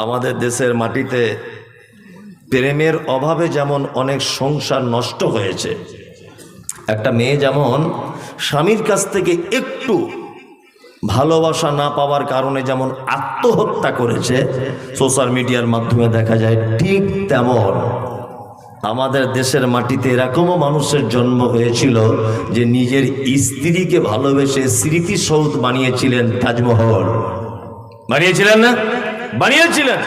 আমাদের দেশের মাটিতে প্রেমের অভাবে যেমন অনেক সংসার নষ্ট হয়েছে, একটা মেয়ে যেমন স্বামীর কাছ থেকে একটু ভালোবাসা না পাওয়ার কারণে যেমন আত্মহত্যা করেছে, সোশ্যাল মিডিয়ার মাধ্যমে দেখা যায়, ঠিক তেমন আমাদের দেশের মাটিতে এরকমও মানুষের জন্ম হয়েছিল যে নিজের স্ত্রীকে ভালোবেসে স্মৃতিসৌধ বানিয়েছিলেন। তাজমহল বানিয়েছিলেন না? বানিয়েছিলেন।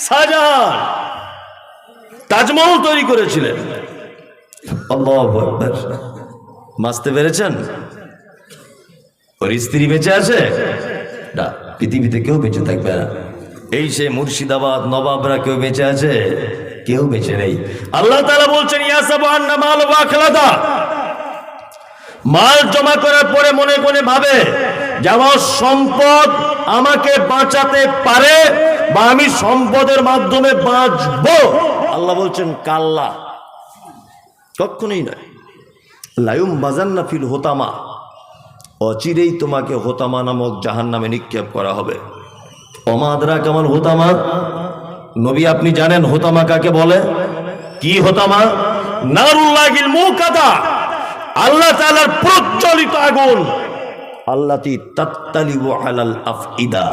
শাহজাহান তাজমহল তৈরি করেছিলেন। আল্লাহু আকবার। বুঝতে পেরেছেন? ওর স্ত্রী বেঁচে আছে না? পৃথিবীতে কেউ বেঁচে থাকবে না। এই সে মুর্শিদাবাদ নবাবরা কেউ বেঁচে আছে? কেউ বেঁচে নেই। আল্লাহ তাআলা বলছেন, ইয়াসাবু আন্না মাল ওয়াখলাদা, মাল জমা করার পরে মনে মনে ভাবে যে আমার সম্পদ আমাকে বাঁচাতে পারে বা আমি সম্পদের মাধ্যমে বাঁচবো। আল্লাহ বলছেন কাল্লা, কখনোই নয়। লায়ুম বাজান্না ফিল হোতামা, অচিরেই তোমাকে হোতামা নামক জাহান্নামে নিক্ষেপ করা হবে। ওমাদরা কামাল হোতামা, নবী আপনি জানেন হোতামা কাকে বলে? কি হোতামা? নারুল্লাহিল মুকাদা, আল্লাহ তাআলার প্রজ্বলিত আগুন। আল্লাতি তাত্তালিবু আলাল আফইদা,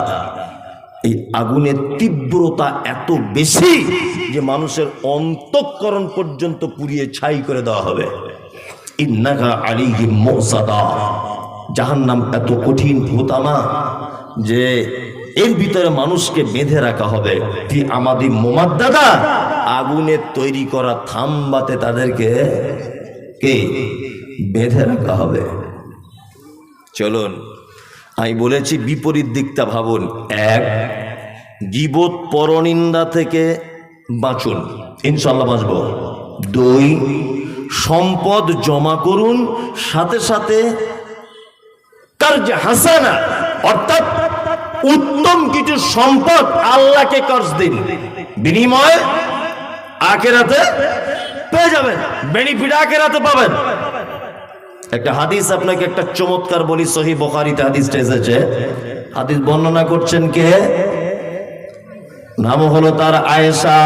এই আগুনের তীব্রতা এত বেশি যে মানুষের অন্তঃকরণ পর্যন্ত পুড়িয়ে ছাই করে দেওয়া হবে। ইন্নাকা আলাইহিম মুসাদা, জাহান্নাম এত কঠিন হোতামা যে এর ভিতরে মানুষকে বেঁধে রাখা হবে। কি আমাদের মোমাদ্দাদা, আগুনের তৈরি করা থাম্বাতে তাদেরকে কে বেঁধে রাখা হবে। চলুন, আমি বলেছি বিপরীত দিকটা ভাবুন। এক, গীবত পরনিন্দা থেকে বাঁচুন, ইনশাআল্লাহ বাঁচব। দুই, সম্পদ জমা করুন, সাথে সাথে কার্জ হাসানা, অর্থাৎ উত্তম কিছু সম্পদ আল্লাহকে কর্জ দিন, বিনিময়ে আখিরাতে পেয়ে যাবেন, বেনিফিট আখিরাতে পাবেন। একটা হাদিস আপনাকে একটা চমৎকার বলি, সহিহ বুখারীতে হাদিসটা এসেছে। হাদিস বর্ণনা করছেন কে? নাম হলো তার আয়েশা,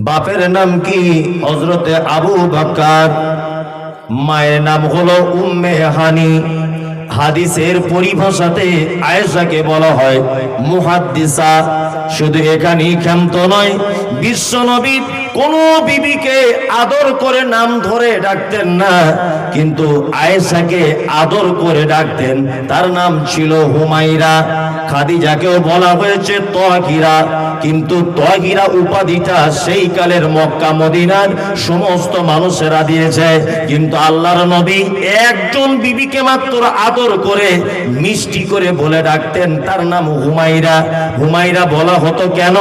বাপের নাম কি? হযরতে আবু বকর, মায়ের নাম হলো উম্মে হানি। হাদিসের পরিভাষাতে আয়েশাকে বলা হয় মুহাদ্দিসা। শুধু এখানেই ক্ষান্ত নয়, বিশ্বনবী কোন বিবিকে আদর করে নাম ধরে ডাকতেন না, কিন্তু আয়েশাকে আদর করে ডাকতেন। তার নাম ছিল হুমাইরা। খাদিজাকেও বলা হয়েছে তাহিরা, কিন্তু তাহিরা উপাধিটা সেই কালের মক্কা মদিনার সমস্ত মানুষেরা দিয়েছে, কিন্তু আল্লাহর নবী একজন বিবিকে মাত্র আদর করে মিষ্টি করে বলে ডাকতেন, তার নাম হুমাইরা। হুমাইরা বলা হতো কেন?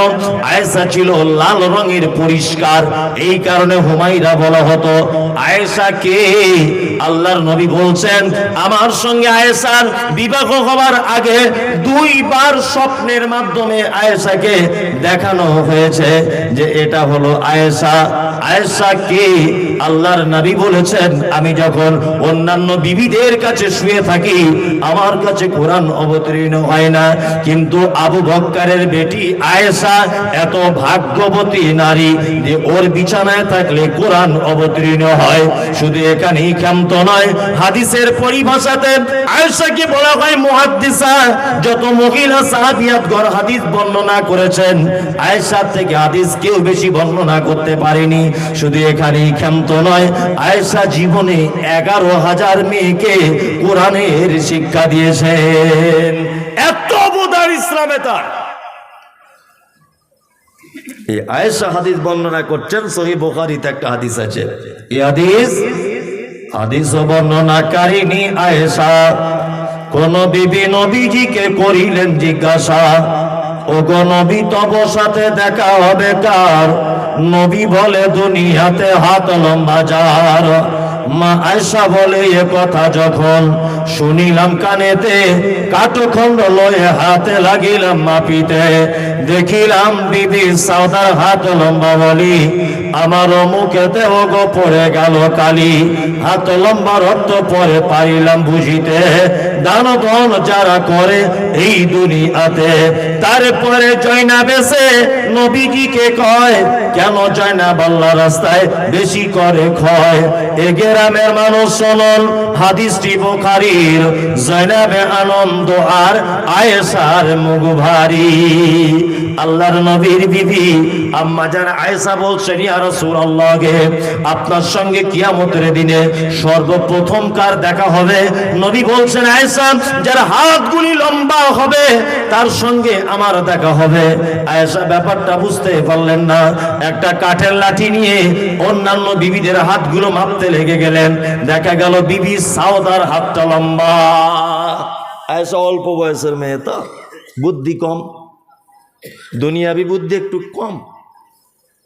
আয়েশা ছিল লাল রঙের পরিষ্কার, এই কারণে হুমাইরা বলা হতো। আয়েশা কে? আল্লাহর নবী বলছেন, আমার সঙ্গে আয়েশার বিবাহ হওয়ার আগে দুইবার স্বপ্নের মাধ্যমে আয়েশাকে দেখানো হয়েছে যে এটা হলো আয়েশা। আয়েশা কে? আল্লাহর নবী বলেছেন, আমি যখন অন্যান্য বিবিদের কাছে শুয়ে থাকি আমার কাছে কোরআন অবতীর্ণ হয় না, কিন্তু আবু বকরের বেটি আয়েশা এত ভাগ্যবতী নারী যে ওর বিছানায় থাকলে কোরআন অবতীর্ণ হয়। শুধু এখানেই ক্ষান্ত নয়, হাদিসের পরিভাষাতে আয়েশাকে বলা হয় মুহাদ্দিসা। যত মহিলা সাহাবিয়াতগণ হাদিস বর্ণনা করেছেন, আয়েশার থেকে হাদিস কেউ বেশি বর্ণনা করতে পারেনি। শুধু এখানেই ক্ষান্ত নয়, আয়েশা জীবনে 11,000 মেয়েকে কোরআনের শিক্ষা দিয়েছেন। এত অবদান ইসলামে তার। এই আয়েশা হাদিস বর্ণনা করছেন, সহিহ বুখারীতে একটা হাদিস আছে। এই হাদিস বর্ণনাকারিনী আয়েশা। কোন বিবি নবীজিকে করিলেন জিজ্ঞাসা, ওগো নবী তব সাথে দেখা হবে কার? নবী বলে দুনিয়াতে হাত লম্বা যার। মা আয়েশা বলে এ কথা যখন শুনিলাম কানেতে, কাঠখণ্ড লয়ে হাতে লাগিলাম মাপিতে। দেখিলাম বিবি সাউদার হাত লম্বা বলি, আমার মুখেতে ওগো পড়ে গেল কালি। হাত লম্বা রক্ত পরে পারিলাম বুঝিতে, দান ধন যারা করে এই দুনিয়াতে, তারপরে জয়নাব এসে নবীজিকে কয়, কেন জয়নাব আল্লাহর রাস্তায় বেশি করে ক্ষয়? এ গ্রামের মানুষ শুনুন, হাদিসটি বুখারীর। জয়নাবে আনন্দ আর আয়েশার মুখ ভারী। আল্লাহর নবীর বিবি আম্মা জান আয়েশা বলছেন, ইয়া রাসূলুল্লাহ, আপনার সঙ্গে কিয়ামতের দিনে সর্বপ্রথম কার দেখা হবে? নবী বলছেন, আয়েশা, যার হাতগুলি লম্বা হবে তার সঙ্গে আমার দেখা হবে। আয়েশা ব্যাপারটা বুঝতে পারলেন না, একটা কাঠের লাঠি নিয়ে অন্যান্য বিবিদের হাতগুলো মাপতে লেগে গেলেন। দেখা গেল বিবি সাউদার হাতটা লম্বা। আয়েশা অল্প বয়সের মেয়ে, তো বুদ্ধি কম, দুনিয়াবি বুদ্ধি একটু কম।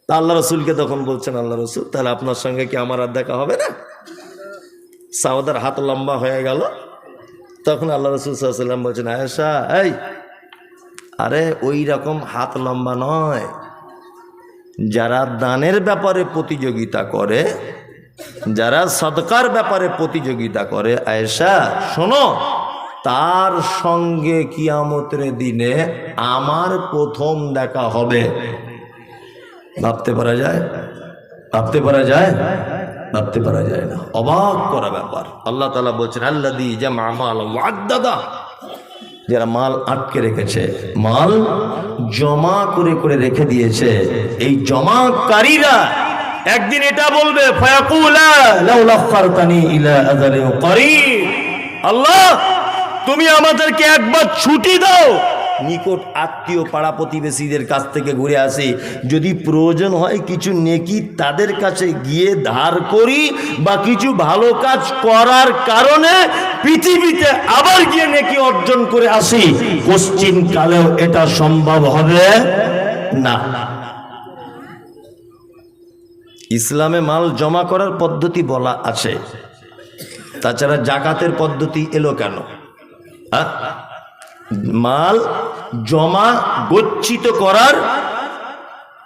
তা আল্লাহ রসুলকে তখন বলছেন, আল্লাহ রসুল, তাহলে আপনার সঙ্গে কি আমার আর দেখা হবে না? সাউদার হাত লম্বা হয়ে গেল। তখন আল্লাহ রসুল সাল্লাল্লাহু আলাইহি ওয়াসাল্লাম বলছেন, আয়েশা, এই, আরে ওই রকম হাত লম্বা নয়, যারা দানের ব্যাপারে প্রতিযোগিতা করে, যারা সদকার ব্যাপারে প্রতিযোগিতা করে, আয়েশা শোনো, তার সঙ্গে কিয়ামতের দিনে আমার প্রথম দেখা হবে। ভাবতে পারা যায়? ভাবতে পারা যায়? ভাবতে পারা যায় না। অবাক করা ব্যাপার। আল্লাহ তাআলা বলছেন, আল্লাযী জামা মাল ওয়াদ্দাদা, যারা মাল আটকে রেখেছে, মাল জমা করে করে রেখে দিয়েছে, এই জমাকারীরা একদিন এটা বলবে, ফায়াকুলা লাউলা আখখারতানি ইলা আযালিন করিব, আল্লাহ, তুমি আমাদেরকে একবার ছুটি দাও, নিকট আত্মীয় পাড়া প্রতিবেশীদের কাছ থেকে ঘুরে আসি, যদি প্রয়োজন হয় কিছু নেকি তাদের কাছে গিয়ে ধার করি, বা কিছু ভালো কাজ করার কারণে পৃথিবীতে আবার গিয়ে নেকি অর্জন করে আসি। কোশ্চিন কালেও এটা সম্ভব হবে না। ইসলামে মাল জমা করার পদ্ধতি বলা আছে, তাছাড়া জাকাতের পদ্ধতি এলো কেন? মাল জমা গচ্ছিত করার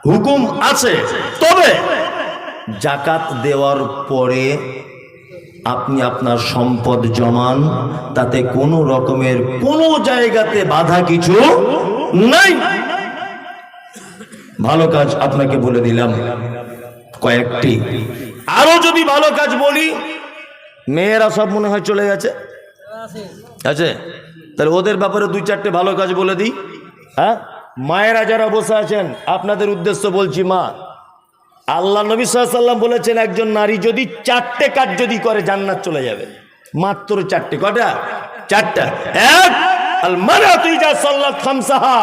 হুকুম আছে, তবে জাকাত দেওয়ার পরে আপনি আপনার সম্পদ জমান, তাতে কোনো রকমের কোনো জায়গাতে বাধা কিছু নাই। ভালো কাজ আপনাকে বলে দিলাম কয়েকটি, আরো যদি ভালো কাজ বলি, মেয়েরা সব মনে হয় চলে গেছে, আছে, তাহলে ওদের ব্যাপারে দুই চারটে ভালো কাজ বলে দিই। হ্যাঁ, মায়েরা যারা বসে আছেন, আপনাদের উদ্দেশ্য বলছি, মা, আল্লাহ নবী সাল্লাল্লাহু আলাইহি ওয়াসাল্লাম বলেছেন, একজন নারী যদি চারটে কাজ যদি করে জান্নাত চলে যাবে। মাত্র চারটে। কটা? চারটা। এক, আল মারআতু ইযা সাল্লাত খামসাহা,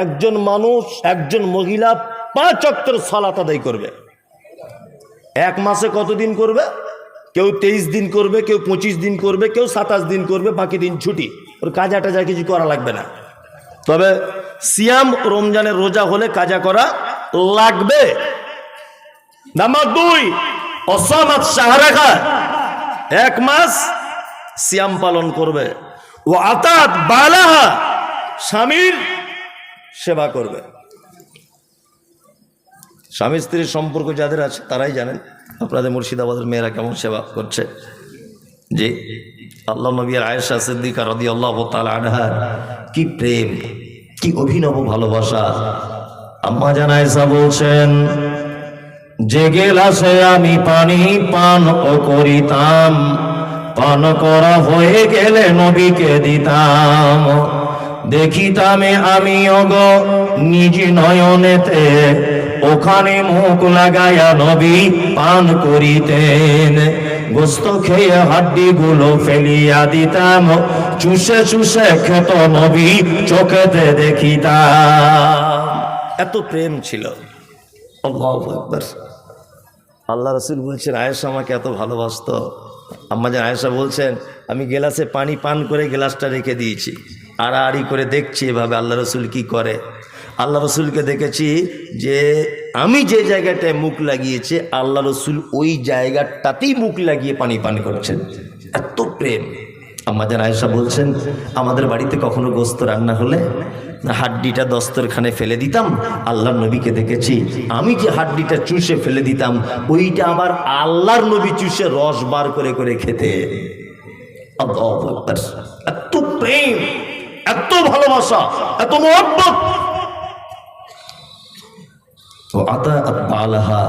একজন মানুষ, একজন মহিলা 5 ওয়াক্ত সালাত আদায় করবে। এক মাসে কতদিন করবে? কেউ 23 দিন করবে, কেউ 25 দিন করবে, কেউ 27 দিন করবে, বাকি দিন ছুটি, ওর কাজা টাজা কিছু করা লাগবে না। তবে সিয়াম, রমজানের রোজা হলে কাজা করা লাগবে। নাম্বার 2, অসামাত শাহরাকা, 1 মাস সিয়াম পালন করবে। ও আতাত বালাহা, স্বামীর সেবা করবে। স্বামী স্ত্রীর সম্পর্ক যাদের আছে তারাই জানেন, আপনাদের মুর্শিদাবাদের মেয়েরা কেমন সেবা করছে। জি, আল্লাহ নবী আর আয়েশা সিদ্দিকা রাদিয়াল্লাহু তাআলা আনহা, কি প্রেম, কি অভিনব ভালোবাসা। আম্মা জান আয়েশা বলছেন, যে গেলাসে আমি পানি পান করিতাম, পান করা হয়ে গেলে নবীকে দিতাম, দেখিতাম আমি ওগো নিজ নয়নেতে, ওখানে মুখ লাগায়া নবী পান করিতেন। গোস্ত খেয়ে হাড্ডি গুলো ফেলিয়া দিতাম, চুষে চুষে খেত নবী চোখেতে দেখিতাম। এত প্রেম ছিল। আল্লাহু আকবার। আল্লাহ রাসূল বলছেন, আয়েশা আমাকে এত ভালোবাসত। আম্মা জান আয়েশা বলছেন, আমি গেলাসে পানি পান করে গ্লাসটা রেখে দিয়েছি, আড়াআড়ি করে দেখছি এভাবে আল্লাহ রাসূল কি করে। আল্লাহ রসুলকে দেখেছি যে আমি যে জায়গাটায় মুখ লাগিয়েছে, আল্লাহ রসুল ওই জায়গাটাতেই মুখ লাগিয়ে পানি পান করছেন। এত প্রেম। আম্মা জান আয়েশা বলছেন, আমাদের বাড়িতে কখনো গোস্ত রান্না হলে হাড্ডিটা দস্তরখানে ফেলে দিতাম, আল্লাহর নবীকে দেখেছি আমি যে হাড্ডিটা চুষে ফেলে দিতাম, ওইটা আবার আল্লাহর নবী চুষে রস বার করে করে খেতে। আল্লাহু আকবার। প্রেম, এত ভালোবাসা, এত মহব্বত। ও আতাআত বালাহা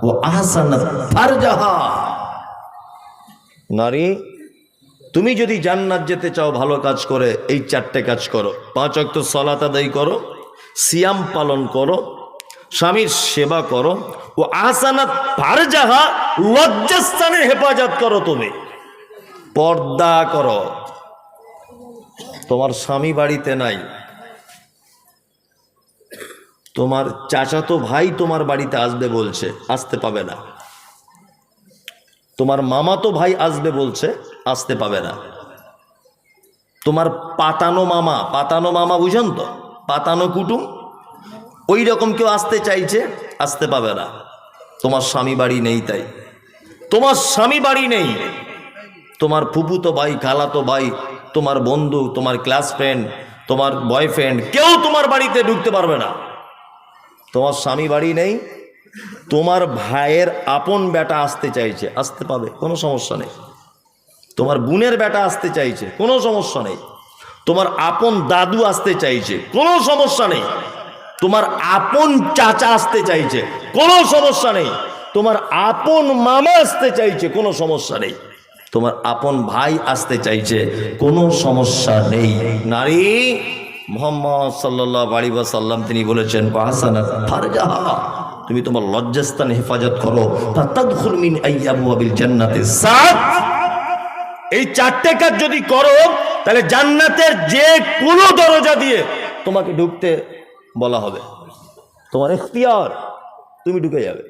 ও আহসানাত ফারজাহা। নারী, তুমি যদি জান্নাত যেতে চাও ভালো কাজ করে এই 4টে কাজ করো। 5 ওয়াক্ত সালাত আদায় করো, সিয়াম পালন করো, স্বামীর সেবা করো, ও আহসানাত ফারজাহা, লজ্জাস্থানের হেফাজত করো, তুমি পর্দা করো। তোমার স্বামী বাড়িতে নাই, তোমার চাচাতো ভাই তোমার বাড়িতে আসবে বলছে, আসতে পাবে না। তোমার মামাতো ভাই আসবে বলছে, আসতে পাবে না। তোমার পাতানো মামা বুঝেন তো, পাতানো কুটুম, ওই রকম কেউ আসতে চাইছে, আসতে পাবে না। তোমার স্বামী বাড়ি নেই, তাই তোমার স্বামী বাড়ি নেই। তোমার ফুফুতো ভাই, খালাতো ভাই, তোমার বন্ধু, তোমার ক্লাস ফ্রেন্ড, তোমার বয়ফ্রেন্ড, কেউ তোমার বাড়িতে ঢুকতে পারবে না। তোমার স্বামী বাড়ি নেই, তোমার ভাইয়ের আপন বেটা আসতে চাইছে, আসতে পাবে, কোনো সমস্যা নেই। তোমার বোনের বেটা আসতে চাইছে, কোনো সমস্যা নেই। তোমার আপন দাদু আসতে চাইছে, কোনো সমস্যা নেই। তোমার আপন চাচা আসতে চাইছে, কোনো সমস্যা নেই। তোমার আপন মামা আসতে চাইছে, কোনো সমস্যা নেই। তোমার আপন ভাই আসতে চাইছে, কোনো সমস্যা নেই। নারী, মুহাম্মদ সাল্লাল্লাহু আলাইহি ওয়াসাল্লাম তিনি বলেছেন, আহসানাত ফারজাহা, তুমি তোমার লজ্জাস্থান হেফাজত করো, ফাতাদখুল মিন আইয়াবওয়াবিল জান্নাতি সাত। এই 4টে কাজ যদি করো তাহলে জান্নাতের যে কোনো দরজা দিয়ে তোমাকে ঢুকতে বলা হবে, তোমার ইখতিয়ার, তুমি ঢুকে যাবে।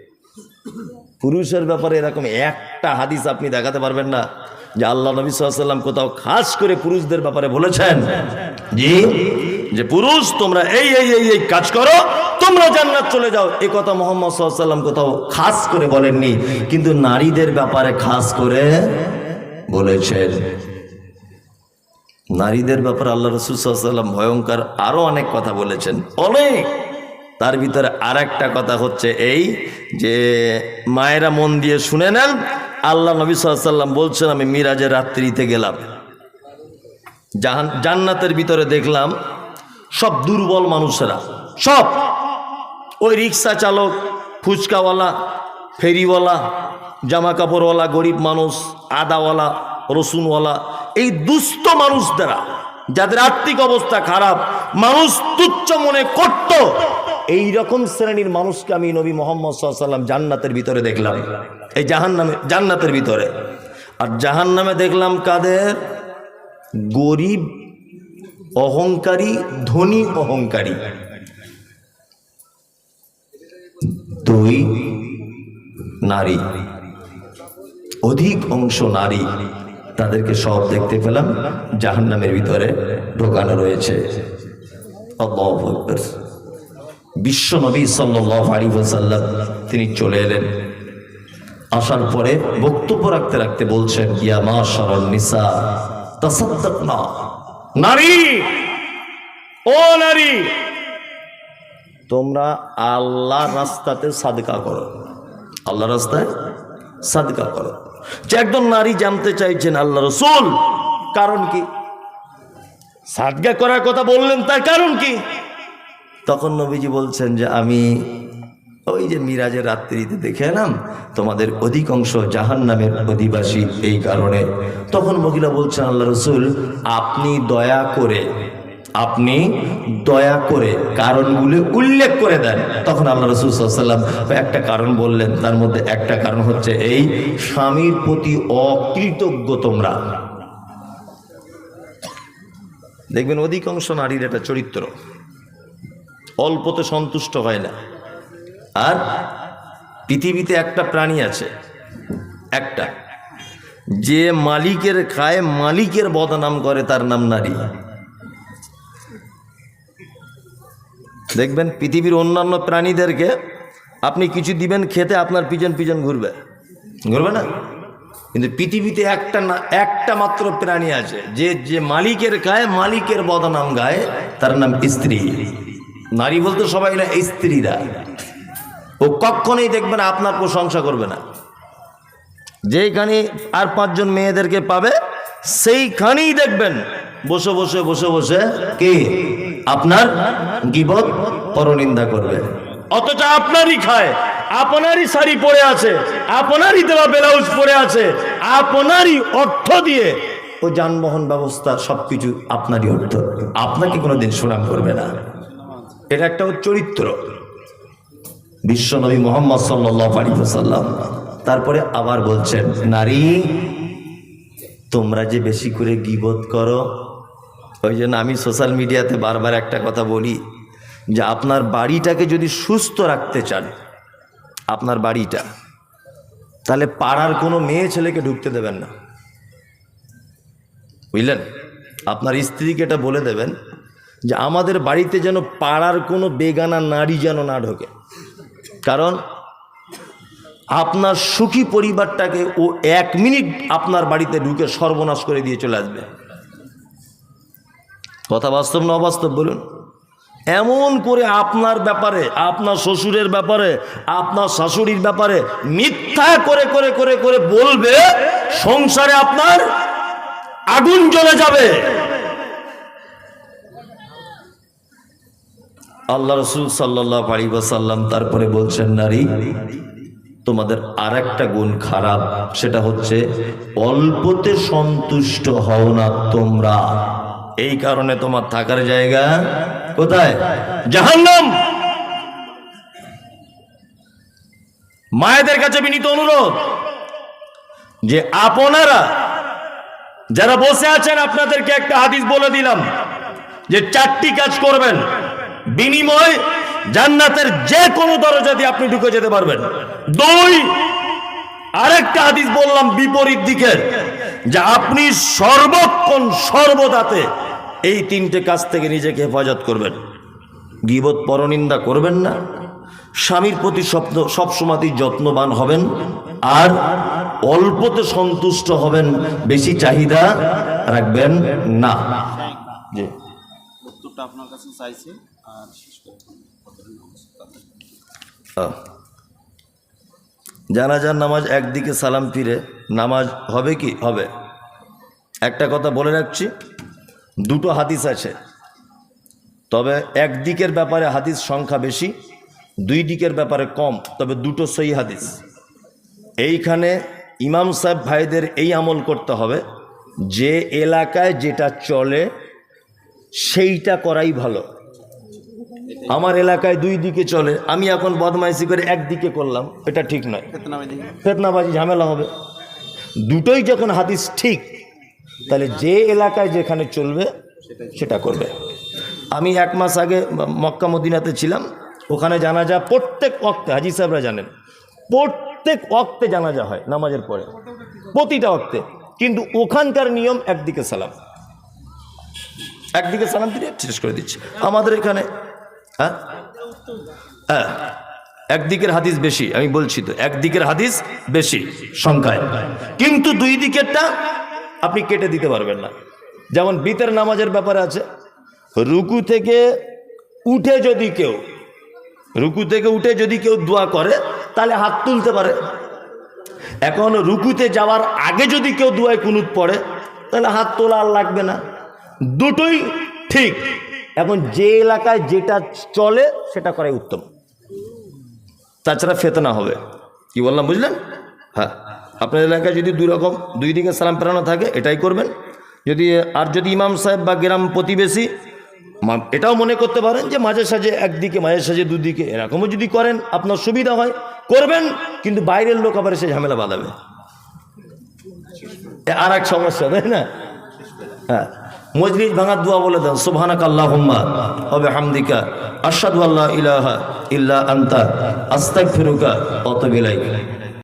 পুরুষের ব্যাপারে এরকম একটা হাদিস আপনি দেখাতে পারবেন না যে আল্লাহ নবী সাল্লাল্লাহু আলাইহি ওয়াসাল্লাম কোথাও খাস করে পুরুষদের ব্যাপারে বলেছেন জি যে পুরুষ তোমরা এই এই এই এই কাজ করো, তোমরা জান্নাত চলে যাও। এই কথা মুহাম্মদ সাল্লাল্লাহু আলাইহি ওয়াসাল্লাম কোথাও খাস করে বলেননি, কিন্তু নারীদের ব্যাপারে খাস করে বলেছেন। নারীদের ব্যাপারে আল্লাহ রাসূল সাল্লাল্লাহু আলাইহি ওয়াসাল্লাম ভয়ঙ্কর আরো অনেক কথা বলেছেন, অনেক। তার ভিতরে আর একটা কথা হচ্ছে এই যে, মায়েরা মন দিয়ে শুনে নেন, আল্লাহ নবী সাল্লাল্লাহু আলাইহি ওয়াসাল্লাম বলছেন, আমি মিরাজের রাত্রিতে গেলাম, জান্নাতের ভিতরে দেখলাম সব দুর্বল মানুষেরা, সব ওই রিক্সা চালক, ফুচকাওয়ালা, ফেরিওয়ালা, জামা কাপড়ওয়ালা, গরিব মানুষ, আদাওয়ালা, রসুনওয়ালা, এই দুস্থ মানুষদেরা, যাদের আর্থিক অবস্থা খারাপ, মানুষ তুচ্ছ মনে করত, এই রকম শ্রেণীর মানুষকে আমি নবী মুহাম্মদ সাল্লাল্লাহু আলাইহি ওয়াসাল্লাম জান্নাতের ভিতরে দেখলাম, এই জান্নাতের ভিতরে। আর জাহান্নামে দেখলাম কাদের? গরিব অহংকারী, ধনী অহংকারী, দুই নারী, অধিক অংশ নারী, তাদেরকে সব দেখতে পেলাম জাহান্নামের ভিতরে ঢোকানো রয়েছে। আল্লাহু আকবার। বিশ্ব নবী সাল্লাল্লাহু আলাইহি ওয়াসাল্লাম তিনি চলে এলেন, আসার পরে বক্তব্য রাখতে রাখতে বলছেন, ইয়া মাশারান নিসা তাসাদ্দাকনা, নারী, ও নারী, তোমরা আল্লাহর রাস্তাতে সাদকা করো, আল্লাহর রাস্তায় সাদকা করো। যে একজন নারী জানতে চাইছেন আল্লাহ রাসূল কারণ কি, সাদকা করার কথা বললেন, তার কারণ কি? তখন নবীজি বলছেন যে আমি ওই যে মিরাজের রাত্রিতে দেখে এলাম তোমাদের অধিকাংশ জাহান্নামের অধিবাসী, এই কারণে। তখন মহিলা বলছেন, আল্লাহ রাসূল আপনি দয়া করে কারণগুলো উল্লেখ করে দেন। তখন আল্লাহ রাসূল সাল্লাল্লাহু আলাইহি ওয়াসাল্লাম একটা কারণ বললেন, তার মধ্যে একটা কারণ হচ্ছে এই, স্বামীর প্রতি অকৃতজ্ঞ তোমরা। দেখবেন অধিকাংশ নারীর এটা চরিত্র, অল্পতে সন্তুষ্ট হয় না। আর পৃথিবীতে একটা প্রাণী আছে, একটা, যে মালিকের খায়, মালিকের বদনাম করে, তার নাম নারী। দেখবেন পৃথিবীর অন্যান্য প্রাণীদেরকে আপনি কিছু দিবেন খেতে, আপনার পিছন পিছন ঘুরবে না, কিন্তু পৃথিবীতে একটা মাত্র প্রাণী আছে যে মালিকের খায়, মালিকের বদনাম গায়, তার নাম স্ত্রী। নারী বলতে সবাই না, স্ত্রীরা। ও কখনোই দেখবেন আপনার প্রশংসা করবে না। যেইখানে আর 5 জন মেয়েদেরকে পাবে, সেইখানেই দেখবেন বসে বসে বসে বসে কি আপনার গীবত পরনিন্দা করবে, অথচ আপনারই খায়, আপনারই শাড়ি পরে আছে, আপনারই দেওয়া ব্লাউজ পরে আছে, আপনারই অর্থ দিয়ে ও যানবাহন ব্যবস্থা সবকিছু আপনারই অর্থ, আপনাকে কোনোদিন সুনাম করবে না। এটা একটা চরিত্র বিশ্বনবী মুহাম্মদ সাল্লাল্লাহু আলাইহি ওয়াসাল্লাম। তারপরে আবার বলছেন, নারী তোমরা যে বেশি করে গীবত করো, ওই জন্য আমি সোশ্যাল মিডিয়াতে বারবার একটা কথা বলি যে আপনার বাড়িটাকে যদি সুস্থ রাখতে চান, আপনার বাড়িটা, তাহলে পাড়ার কোনো মেয়ে ছেলেকে ঢুকতে দেবেন না, বুঝলেন? আপনার স্ত্রীকে এটা বলে দেবেন যে আমাদের বাড়িতে যেন পাড়ার কোনো বেগানা নারী যেন না ঢোকে, কারণ আপনার সুখী পরিবারটাকে ও 1 মিনিট আপনার বাড়িতে ঢুকে সর্বনাশ করে দিয়ে চলে আসবে। কথা বাস্তব না অবাস্তব বলুন? এমন করে আপনার ব্যাপারে, আপনার শ্বশুরের ব্যাপারে, আপনার শাশুড়ির ব্যাপারে মিথ্যা করে করে করে করে বলবে, সংসারে আপনার আগুন জ্বলে যাবে। আল্লাহ রাসূল সাল্লাল্লাহু আলাইহি ওয়াসাল্লাম তারপরে বলছেন, নারী তোমাদের আরেকটা গুণ খারাপ, সেটা হচ্ছে অল্পতে সন্তুষ্ট হও না তোমরা, এই কারণে তোমার থাকার জায়গা কোথায়? জাহান্নাম। মায়েদের কাছে বিনীত অনুরোধ যে আপনারা যারা বসে আছেন, আপনাদেরকে একটা হাদিস বলে দিলাম যে 4টি কাজ করবেন, বিনিময় জান্নাতের যে কোনো দরজা দিয়ে আপনি ঢুকে যেতে পারবেন। 2, আরেকটা হাদিস বললাম বিপরীত দিকের, যে আপনি সর্বক্ষণ সর্বদাতে এই 3টে কাজ থেকে নিজেকে হেফাজত করবেন। গীবত পরনিন্দা করবেন না, স্বামীর প্রতি সবসময় যত্নবান হবেন, আর অল্পতে সন্তুষ্ট হবেন, বেশি চাহিদা রাখবেন না। জি, উত্তরটা আপনার কাছে চাইছি। আর জানাজার নামাজ একদিকে সালাম ফিরে নামাজ হবে কি? হবে। একটা কথা বলে রাখছি, 2টো হাদিস আছে, তবে একদিকের ব্যাপারে হাদিস সংখ্যা বেশি, 2 দিকের ব্যাপারে কম, তবে 2টো সহি হাদিস। এইখানে ইমাম সাহেব ভাইদের এই আমল করতে হবে, যে এলাকায় যেটা চলে সেইটা করাই ভালো। আমার এলাকায় 2 দিকে চলে, আমি এখন বদমাইশি করে একদিকে করলাম, এটা ঠিক নয়, ফিতনাবাজি ঝামেলা হবে। 2টোই যখন হাদিস ঠিক, তাহলে যে এলাকায় যেখানে চলবে সেটা করবে। আমি 1 মাস আগে মক্কা মদিনাতে ছিলাম, ওখানে জানাজা প্রত্যেক ওয়াক্তে, হাজি সাহেবরা জানেন, প্রত্যেক ওয়াক্তে জানাজা হয় নামাজের পরে, প্রতিটা ওয়াক্তে, কিন্তু ওখানকার নিয়ম একদিকে সালাম, একদিকে সালাম দিয়ে শেষ করে দিচ্ছে। আমাদের এখানে হ্যাঁ হ্যাঁ একদিকের হাদিস বেশি, আমি বলছি তো, একদিকের হাদিস বেশি সংখ্যায়, কিন্তু 2 দিকেরটা আপনি কেটে দিতে পারবেন না। যেমন বিতের নামাজের ব্যাপারে আছে, রুকু থেকে উঠে যদি কেউ দোয়া করে তাহলে হাত তুলতে পারে। এখন রুকুতে যাওয়ার আগে যদি কেউ দোয়ায় কুনুত পড়ে তাহলে হাত তোলা আর লাগবে না। 2টোই ঠিক। এখন যে এলাকায় যেটা চলে সেটা করাই উত্তম, তাছাড়া ফিতনা হবে। কি বললাম বুঝলেন? হ্যাঁ, আপনার এলাকায় যদি 2 দিকে সালাম ফেরানো থাকে এটাই করবেন। যদি ইমাম সাহেব বা গ্রাম প্রতিবেশী এটাও মনে করতে পারেন যে মাঝে সাঝে একদিকে, মাঝে সাঝে 2 দিকে, এরকমও যদি করেন আপনার সুবিধা হয় করবেন, কিন্তু বাইরের লোক আবার এসে ঝামেলা বাঁধাবে, আর এক সমস্যা, তাই না? হ্যাঁ, মজলিস ভাঙার দোয়া বলে দেন, সুবহানাকা আল্লাহুম্মা ওয়া বিহামদিকা আশহাদু আল্লা ইলাহা ইল্লা আনতা আস্তাগফিরুকা ওয়া আতুবু ইলাইক।